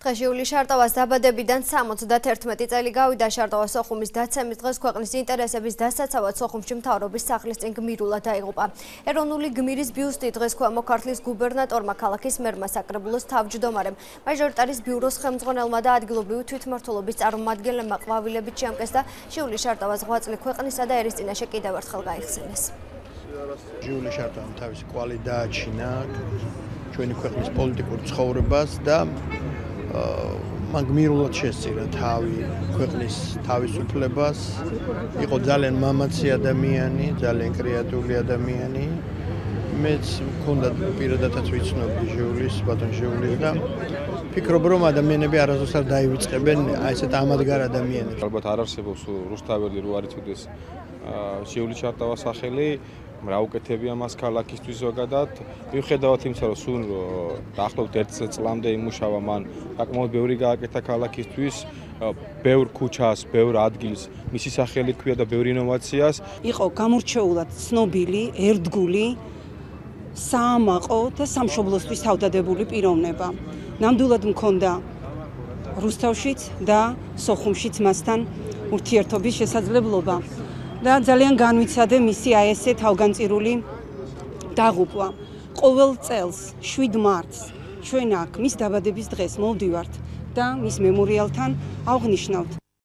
დღეშეული შარტავას დაბადებიდან 71 წელი გავიდა. შარტავას სოხუმის დაცემის დღეს ქვეყნის ინტერესების დასაცავად სოხუმში მთავრობის სახლის წინ გმირულად დაიღუპა. ეროვნული გმირის ბიუსტი დღეს ქვემო ქართლის გუბერნატორმა, ქალაქის მერმა, საკრებულოს თავმჯდომარემ, მაჟორიტარის ბიუროს ხელმძღვანელმა და ადგილობრივი თვითმმართველობის წარმომადგენლებმა ყვავილებით შეამკეს და ჟიული შარტავას ღვაწლი ქვეყნისა და ერის წინაშე კიდევ ერთხელ გაიხსენეს. ჟიული შარტავამ თავისი კვალი დააჩინა ჩვენი ქვეყნის პოლიტიკურ ცხოვრებას და მან გმირულად შესწირა თავი ქვეყნის თავისუფლებას. იყო ძალიან მამაცი ადამიანი, ძალიან კრეატიული ადამიანი. მეც მქონდა პირადადაც ვიცნობდი ჟიულის, ბატონ ჟიულის და ფიქრობ რომ ადამიანები არასდროს არ დაივიწყებენ ესეთ ამადგარ ადამიანებს. ალბათ არ არსებობს რუსთაველი რო არ იცოდეს ჟიულის შარტავას სახელი. რა უკეთებია მას ქალაქისთვის ზოგადად. მიუხედავად იმისა, რომ სულ დაახლოებით 1 წლამდე იმუშავა, მან საკმაოდ ბევრი გააკეთა ქალაქისთვის, ბევრ ქუჩას, ბევრ ადგილს მისი სახელი ჰქვია და ბევრ ინოვაციას. იყო გამორჩეულად ცნობილი, ერთგული, საამაყო და სამშობლოსთვის თავდადებული პიროვნება. ნამდვილად მქონდა რუსთავშიც და სოხუმშიც მასთან ურთიერთობის შესაძლებლობა. და ძალიან განვიცადე მისი აესე თავგანწირული დაღუპვა. ყოველ წელს 7 მარტს ჩვენ აქ მის დაბადების დღეს მოვდივართ და მის მემორიალთან ავღნიშნავთ.